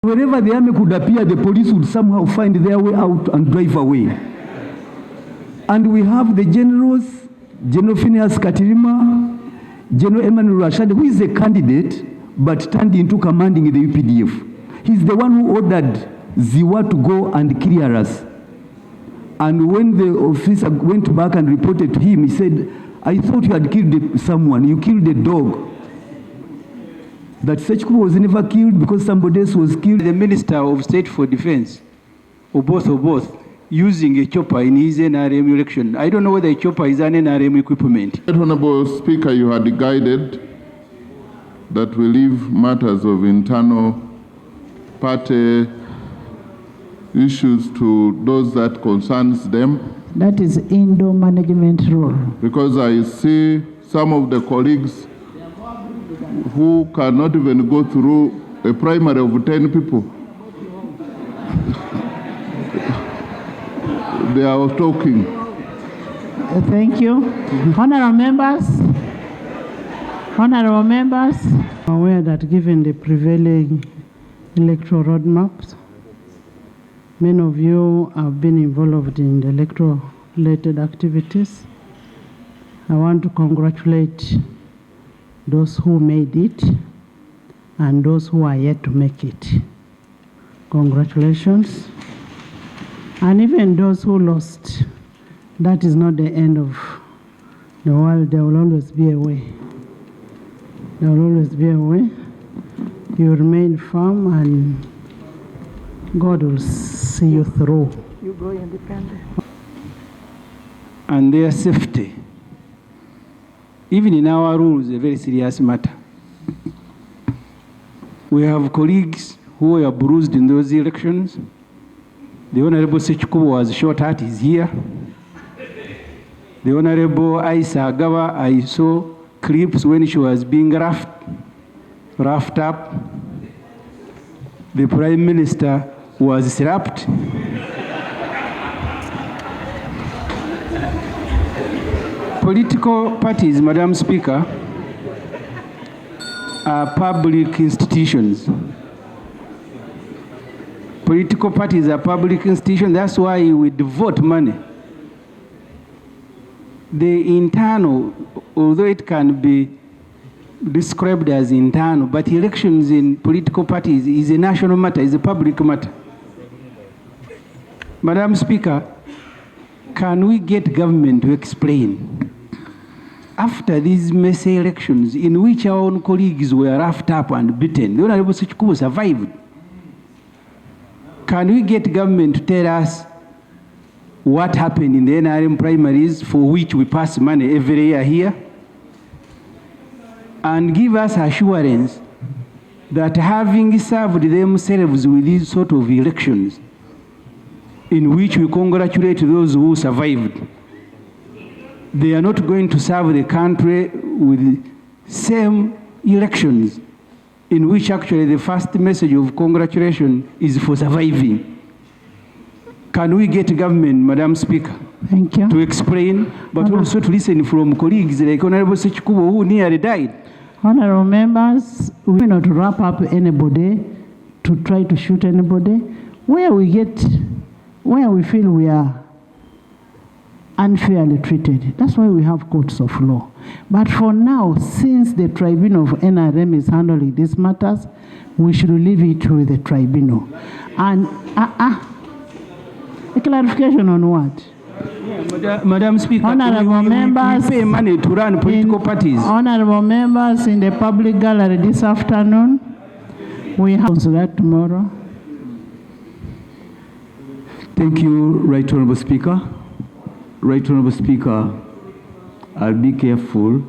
Wherever the army could appear, the police would somehow find their way out and drive away. And we have the generals, General Phineas Katirima, General Emmanuel Rwashande, who is a candidate but turned into commanding the UPDF. He's the one who ordered Ziwa to go and clear us. And when the officer went back and reported to him, he said, I thought you had killed someone. You killed a dog. That Ssekikubo was never killed because somebody else was killed. The Minister of State for Defense, or both, using a chopper in his NRM election. I don't know whether a chopper is an NRM equipment. Honorable Speaker, you had guided that we leave matters of internal party issues to those that concerns them. That is indoor management role. Because I see some of the colleagues who cannot even go through a primary of 10 people. They are talking. Thank you. Honorable members, I'm aware that given the prevailing electoral roadmaps, many of you have been involved in the electoral-related activities. I want to congratulate those who made it and those who are yet to make it. Congratulations. And even those who lost, that is not the end of the world. There will always be a way. There will always be a way. You remain firm and God will see you through. You go independent. And their safety, even in our rules, is a very serious matter. We have colleagues who were bruised in those elections. The Honorable Ssekikubo was shot at, is here. The Honorable Aisa Agawa, I saw clips when she was being roughed up. The Prime Minister was slapped. Political parties, Madam Speaker, are public institutions. Political parties are public institutions. That's why we devote money. The internal, although it can be described as internal, but elections in political parties is a national matter, is a public matter. Madam Speaker, can we get government to explain, after these messy elections in which our own colleagues were roughed up and beaten, the Honorable Ssekikubo survived, can we get government to tell us what happened in the NRM primaries for which we pass money every year here? And give us assurance that having served themselves with these sort of elections, in which we congratulate those who survived, they are not going to serve the country with the same elections in which actually the first message of congratulation is for surviving. Can we get government, Madam Speaker, thank you, to explain, but also to listen from colleagues like Honorable Ssekikubo, who nearly died? Honorable members, we not wrap up anybody to try to shoot anybody. Where we feel we are unfairly treated, that's why we have courts of law. But for now, since the tribunal of NRM is handling these matters, we should leave it with the tribunal. And a clarification on what? Yeah, Madam Speaker, honorable members, we pay money to run political parties. Honorable members in the public gallery this afternoon, we have that tomorrow. Thank you, Right Honorable Speaker. Right Honorable Speaker, I'll be careful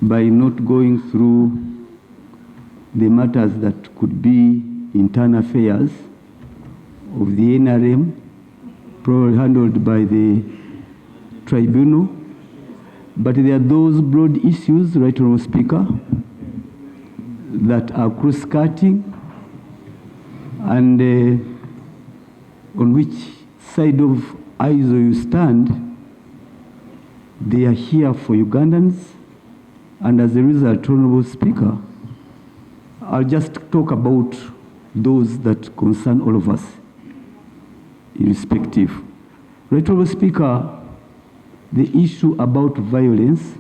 by not going through the matters that could be internal affairs of the NRM, probably handled by the tribunal. But there are those broad issues, Right Honorable Speaker, that are cross-cutting and on which side of ISO you stand, they are here for Ugandans. And as a result, Honorable Speaker, I'll just talk about those that concern all of us, irrespective. Right, Honorable Speaker, the issue about violence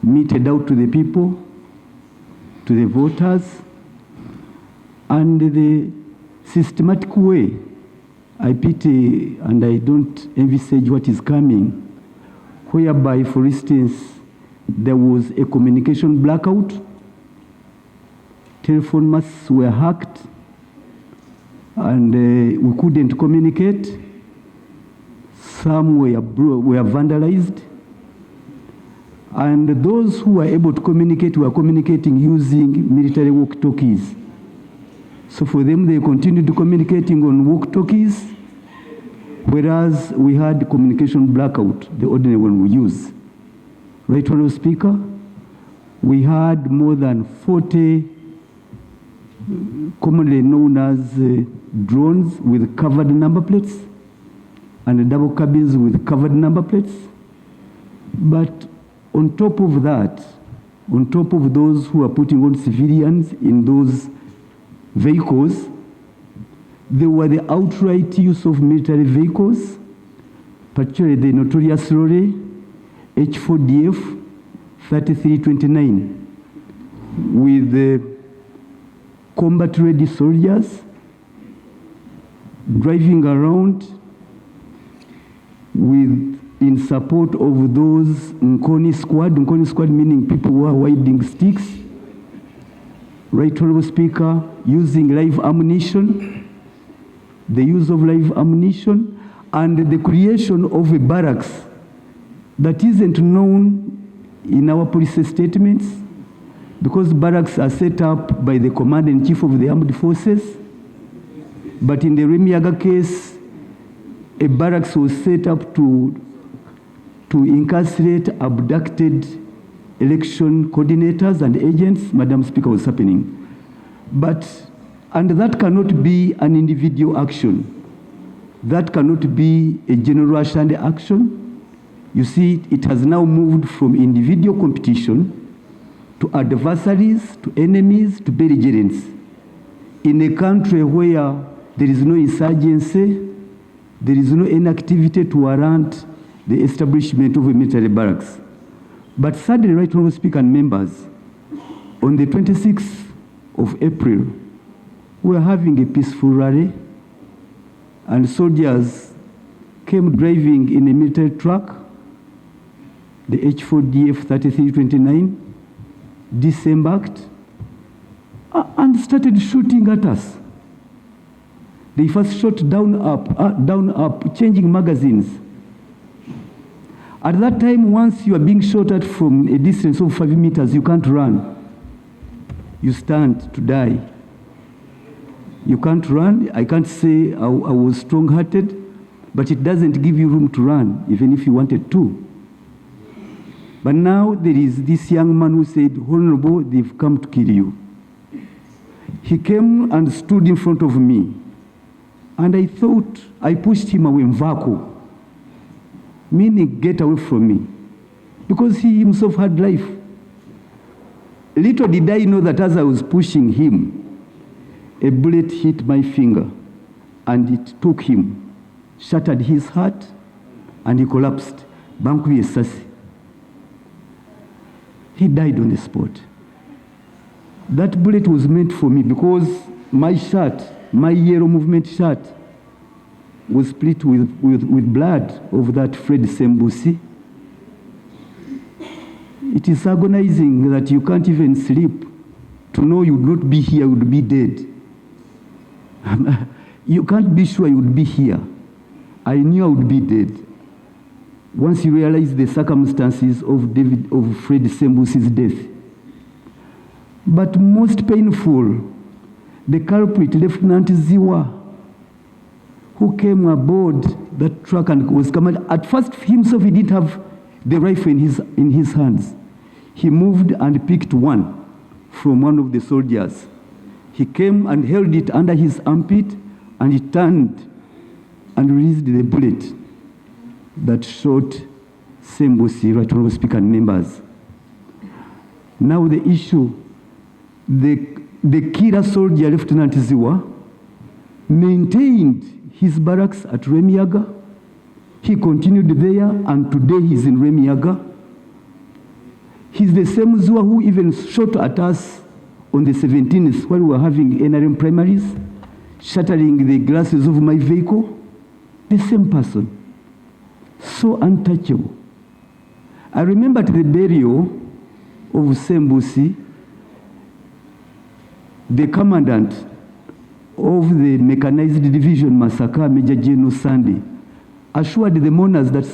meted out to the people, to the voters, and the systematic way. I pity and I don't envisage what is coming, whereby, for instance, there was a communication blackout, telephone masts were hacked, and we couldn't communicate. Some were vandalized. And those who were able to communicate were communicating using military walkie-talkies. So for them, they continued communicating on walkie-talkies, whereas we had communication blackout, the ordinary one we use. Right, Honorable Speaker? We had more than 40 commonly known as drones with covered number plates and double cabins with covered number plates. But on top of that, on top of those who are putting on civilians in those vehicles, there were the outright use of military vehicles, particularly the notorious lorry H4DF 3329 with the combat-ready soldiers driving around in support of those Nkoni squad meaning people who are wielding sticks. Right, Honorable Speaker, using live ammunition, the use of live ammunition, and the creation of a barracks that isn't known in our police statements, because barracks are set up by the Commander-in-Chief of the Armed Forces. But in the Remiaga case, a barracks was set up to incarcerate abducted election coordinators and agents. Madam Speaker, was happening. And that cannot be an individual action. That cannot be a general Rwashande action. You see, it has now moved from individual competition to adversaries, to enemies, to belligerents. In a country where there is no insurgency, there is no inactivity to warrant the establishment of a military barracks. But sadly, Right Honorable Speaker and members, on the 26th of April, we were having a peaceful rally, and soldiers came driving in a military truck, the H4DF 3329, disembarked, and started shooting at us. They first shot down up, changing magazines. At that time, once you are being shot at from a distance of 5 meters, you can't run. You stand to die. You can't run. I can't say I was strong-hearted, but it doesn't give you room to run, even if you wanted to. But now there is this young man who said, "Honorable, they've come to kill you." He came and stood in front of me. And I thought, I pushed him away, mvako, meaning get away from me, because he himself had life. Little did I know that as I was pushing him, a bullet hit my finger, and it took him, shattered his heart, and he collapsed. Banku yesasi. He died on the spot. That bullet was meant for me because my shirt, my yellow movement shirt, was split with blood of that Fred Sembusi. It is agonizing that you can't even sleep to know you would not be here, you would be dead. You can't be sure you would be here. I knew I would be dead. Once you realize the circumstances of Fred Sembusi's death. But most painful, the culprit, Lieutenant Ziwa, who came aboard that truck and was coming. At first, himself, he didn't have the rifle in his hands. He moved and picked one from one of the soldiers. He came and held it under his armpit, and he turned and released the bullet that shot Sembusi, Right Honorable Speaker and members. Now the issue, the killer soldier, Lieutenant Ziwa, maintained his barracks at Remiaga. He continued there, and today he's in Remiaga. He's the same Ziwa who even shot at us on the 17th when we were having NRM primaries, shattering the glasses of my vehicle. The same person. So untouchable. I remember at the burial of Sembusi, the commandant of the mechanized division massacre, Major General Sunday, assured the mourners that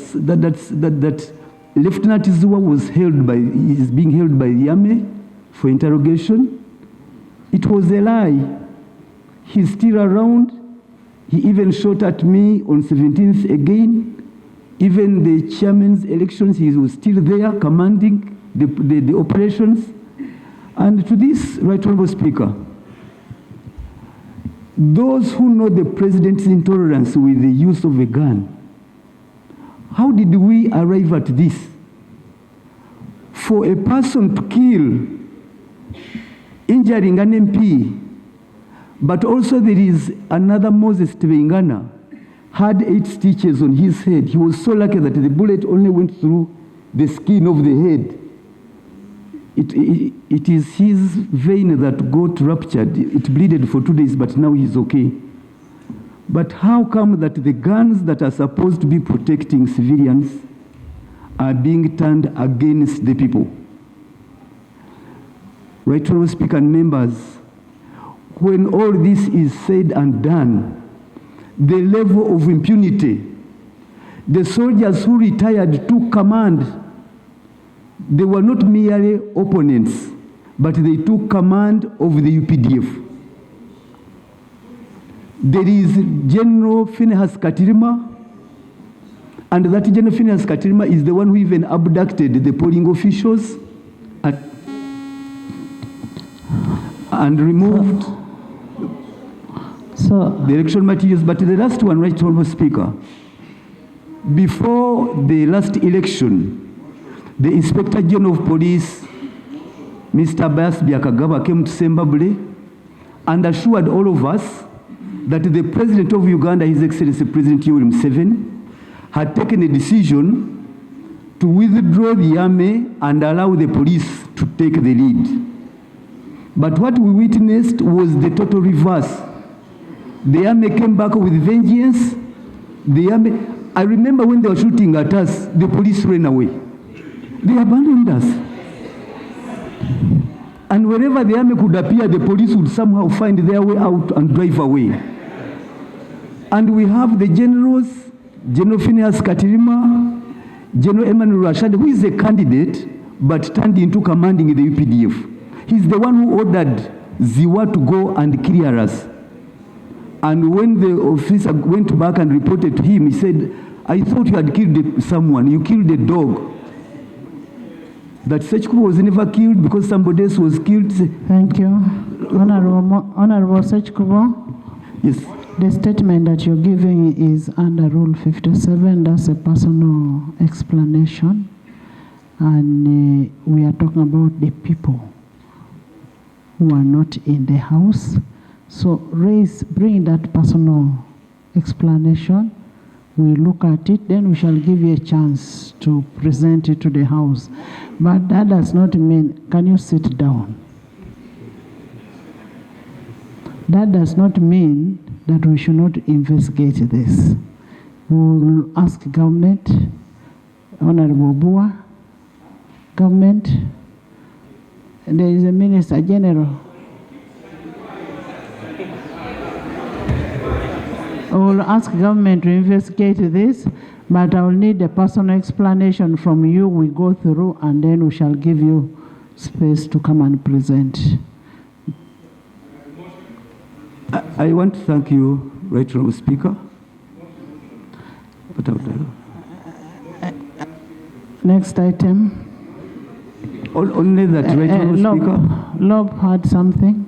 Lieutenant Ziwa is being held by the army for interrogation. It was a lie. He's still around. He even shot at me on 17th again. Even the chairman's elections, he was still there commanding the operations. And to this, Right Honorable Speaker, those who know the president's intolerance with the use of a gun, how did we arrive at this? For a person to kill, injuring an MP, but also there is another Moses Tebengana, had 8 stitches on his head. He was so lucky that the bullet only went through the skin of the head. It is his vein that got ruptured. It bleeded for 2 days, but now he's okay. But how come that the guns that are supposed to be protecting civilians are being turned against the people? Right Honorable Speaker and members, when all this is said and done, the level of impunity, the soldiers who retired took command. They were not merely opponents, but they took command of the UPDF. There is General Phineas Katirima, and that General Phineas Katirima is the one who even abducted the polling officials and removed the election materials. But the last one, Right Honorable Speaker, before the last election, the Inspector General of Police, Mr. Bias Byakagaba, came to Sembabule and assured all of us that the President of Uganda, His Excellency President Yoweri Museveni, had taken a decision to withdraw the army and allow the police to take the lead. But what we witnessed was the total reverse. The army came back with vengeance. I remember when they were shooting at us, the police ran away. They abandoned us. And wherever the army could appear, the police would somehow find their way out and drive away. And we have the generals, General Phineas Katirima, General Rwashande, who is a candidate, but turned into commanding the UPDF. He's the one who ordered Ziwa to go and clear us. And when the officer went back and reported to him, he said, I thought you had killed someone. You killed a dog. That Ssekikubo was never killed because somebody else was killed. Thank you. Honorable Ssekikubo. Yes. The statement that you're giving is under Rule 57. That's a personal explanation. And we are talking about the people who are not in the house. So bring that personal explanation. We look at it, then we shall give you a chance to present it to the House. But that does not mean, can you sit down? That does not mean that we should not investigate this. We will ask government, Honorable Bua, government, and there is a Minister General. I will ask government to investigate this, but I will need a personal explanation from you. We go through and then we shall give you space to come and present. I want to thank you, Right Honorable Speaker. Next item. Only that, Right Honorable Speaker. Lob had something.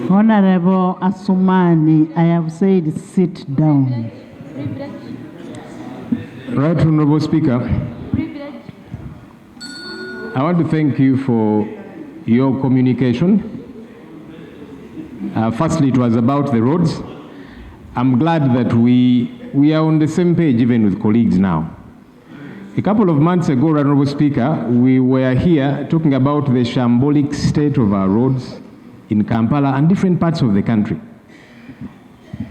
Honorable Asumani, I have said sit down. Right Honorable Speaker. I want to thank you for your communication. Firstly, it was about the roads. I'm glad that we are on the same page even with colleagues now. A couple of months ago, Honorable Speaker, we were here talking about the shambolic state of our roads in Kampala and different parts of the country.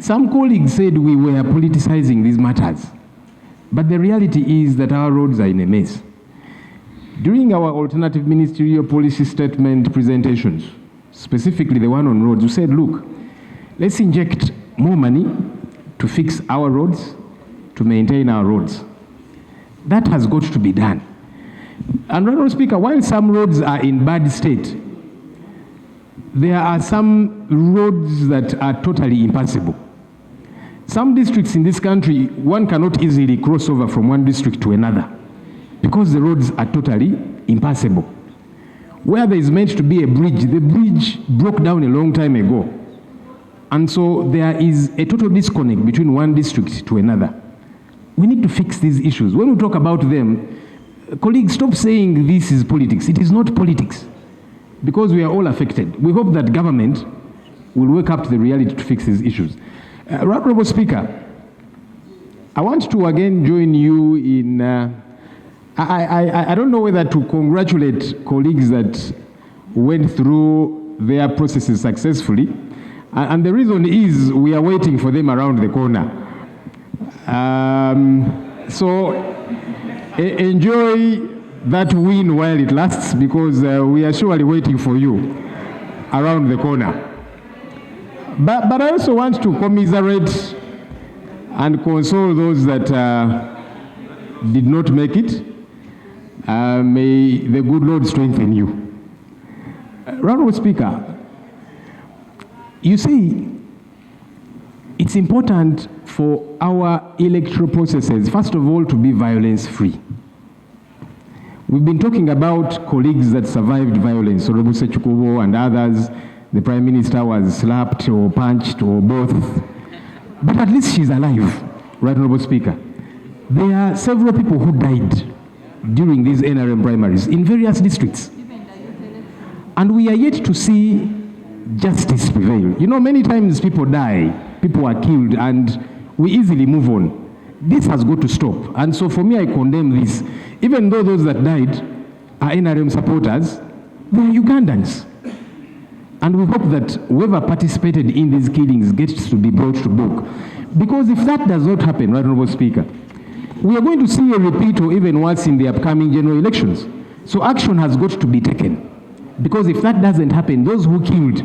Some colleagues said we were politicizing these matters, but the reality is that our roads are in a mess. During our alternative ministerial policy statement presentations, specifically the one on roads, we said, look, let's inject more money to fix our roads, to maintain our roads. That has got to be done. And Honorable Speaker, while some roads are in bad state, there are some roads that are totally impassable. Some districts in this country, one cannot easily cross over from one district to another because the roads are totally impassable. Where there is meant to be a bridge, the bridge broke down a long time ago. And so there is a total disconnect between one district to another. We need to fix these issues. When we talk about them, colleagues, stop saying this is politics. It is not politics, because we are all affected. We hope that government will wake up to the reality to fix these issues. Honorable Speaker, I want to again join you in, I don't know whether to congratulate colleagues that went through their processes successfully, and the reason is we are waiting for them around the corner. So enjoy that win while it lasts, because we are surely waiting for you around the corner. But I also want to commiserate and console those that did not make it. May the good Lord strengthen you. Honorable Speaker, you see, it's important for our electoral processes, first of all, to be violence-free. We've been talking about colleagues that survived violence, Honorable Ssekikubo and others. The Prime Minister was slapped or punched or both. But at least she's alive, right, Honorable Speaker. There are several people who died during these NRM primaries in various districts. And we are yet to see justice prevail. You know, many times people die, people are killed, and we easily move on. This has got to stop. And so for me, I condemn this. Even though those that died are NRM supporters, they are Ugandans. And we hope that whoever participated in these killings gets to be brought to book. Because if that does not happen, right, Honorable Speaker, we are going to see a repeat or even worse in the upcoming general elections. So action has got to be taken. Because if that doesn't happen, those who killed,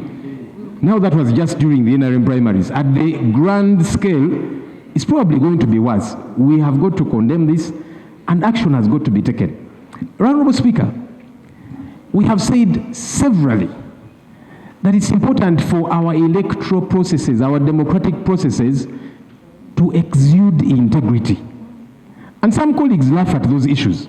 now that was just during the NRM primaries, at the grand scale, it's probably going to be worse. We have got to condemn this, and action has got to be taken. Honorable Speaker, we have said severally that it's important for our electoral processes, our democratic processes, to exude integrity. And some colleagues laugh at those issues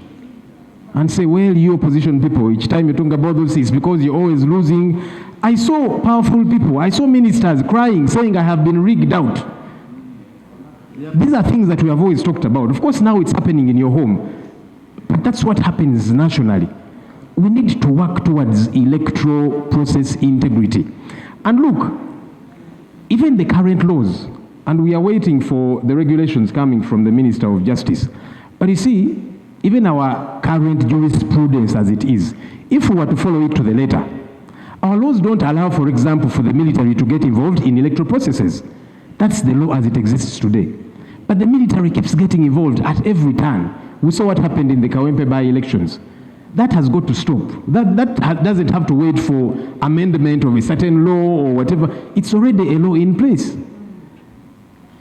and say, well, you opposition people, each time you talk about those things, because you're always losing. I saw powerful people, I saw ministers crying, saying, I have been rigged out. These are things that we have always talked about. Of course, now it's happening in your home, but that's what happens nationally. We need to work towards electoral process integrity. And look, even the current laws, and we are waiting for the regulations coming from the Minister of Justice. But you see, even our current jurisprudence as it is, if we were to follow it to the letter, our laws don't allow, for example, for the military to get involved in electoral processes. That's the law as it exists today. But the military keeps getting involved at every turn. We saw what happened in the Kawempe by-elections. That has got to stop. That doesn't have to wait for amendment of a certain law or whatever. It's already a law in place.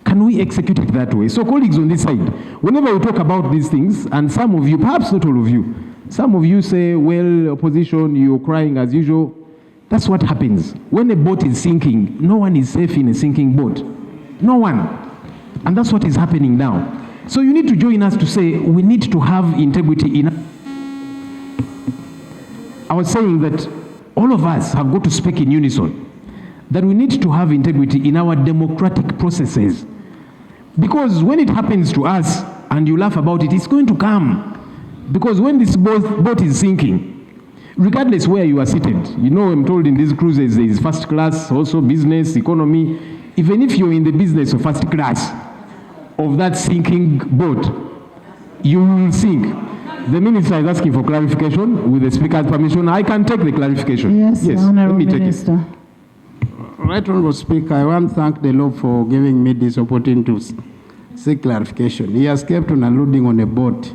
Can we execute it that way? So colleagues on this side, whenever we talk about these things, and some of you, perhaps not all of you, some of you say, well, opposition, you're crying as usual. That's what happens. When a boat is sinking, no one is safe in a sinking boat. No one. And that's what is happening now. So you need to join us to say, we need to have integrity in. I was saying that all of us have got to speak in unison, that we need to have integrity in our democratic processes. Because when it happens to us and you laugh about it, it's going to come. Because when this boat is sinking, regardless where you are seated. You know, I'm told in these cruises there is first class, also business, economy. Even if you're in the business of first class of that sinking boat, you will sink. The minister is asking for clarification. With the speaker's permission, I can take the clarification. Yes, Honorable Minister. Right, Honorable Speaker, I want to thank the law for giving me this opportunity to seek clarification. He has kept on alluding on a boat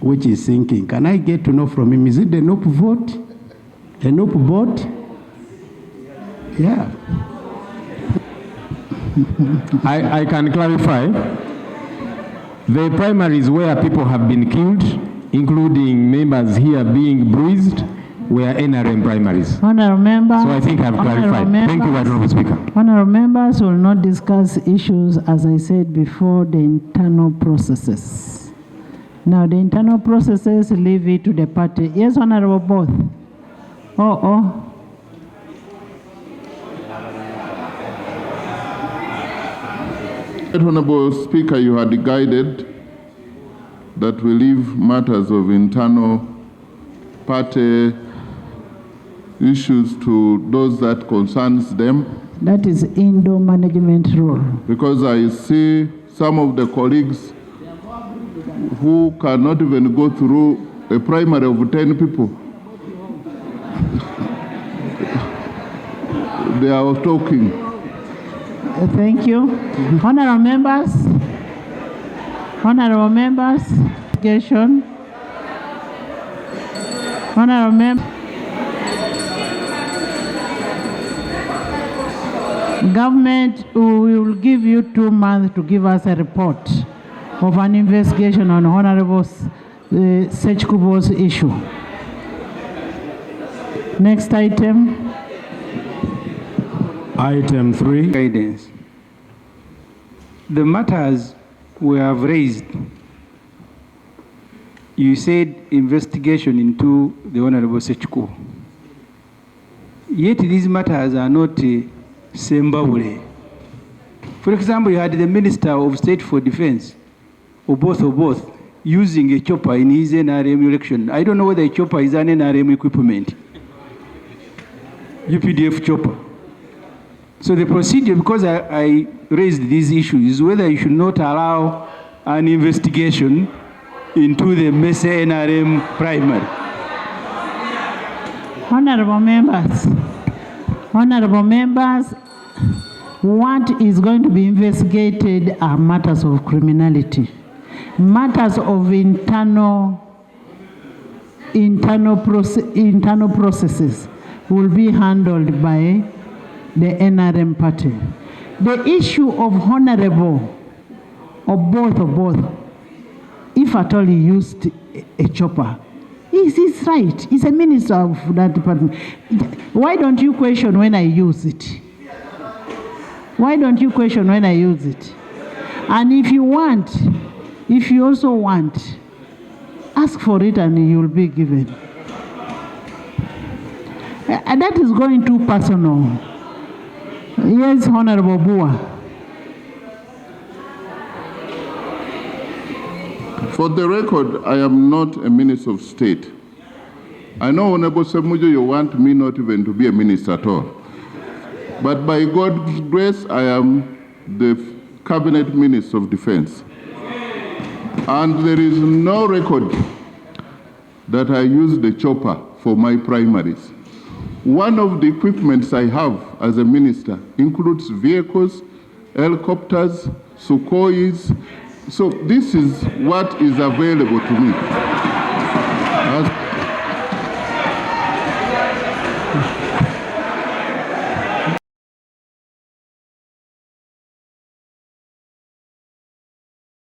which is sinking. Can I get to know from him, is it the NOP vote? A NOP boat? Yeah. I can clarify. The primaries where people have been killed, including members here being bruised, were NRM primaries. Honorable Member. So I think I've clarified. Thank you, Honorable Speaker. Honorable members will not discuss issues, as I said before, the internal processes. Now, the internal processes, leave it to the party. Yes, Honorable both. Honorable Speaker, you had guided that we leave matters of internal party issues to those that concerns them. That is Indo management rule. Because I see some of the colleagues who cannot even go through a primary of 10 people. They are talking. Thank you. Honorable members. Honorable members. Honorable members. Government will give you 2 months to give us a report of an investigation on Honorable Ssekikubo's issue. Next item. Item 3. Guidance. The matters we have raised, you said investigation into the Honorable Ssekikubo. Yet these matters are not Sembabule. For example, you had the Minister of State for Defense, or both, using a chopper in his NRM election. I don't know whether a chopper is an NRM equipment. UPDF chopper. So the procedure, because I raised these issues, is whether you should not allow an investigation into the Messe NRM primary. Honorable members, what is going to be investigated are matters of criminality. Matters of internal processes will be handled by the NRM party. The issue of honorable, of both, if at all he used a chopper, he's right. He's a minister of that department. Why don't you question when I use it? Why don't you question when I use it? And if you also want, ask for it and you'll be given. And that is going too personal. Yes, Honorable Bua. For the record, I am not a minister of state. I know, Honorable Semujo, you want me not even to be a minister at all. But by God's grace, I am the cabinet minister of defense. And there is no record that I used the chopper for my primaries. One of the equipments I have as a minister includes vehicles, helicopters, Sukhois. So this is what is available to me.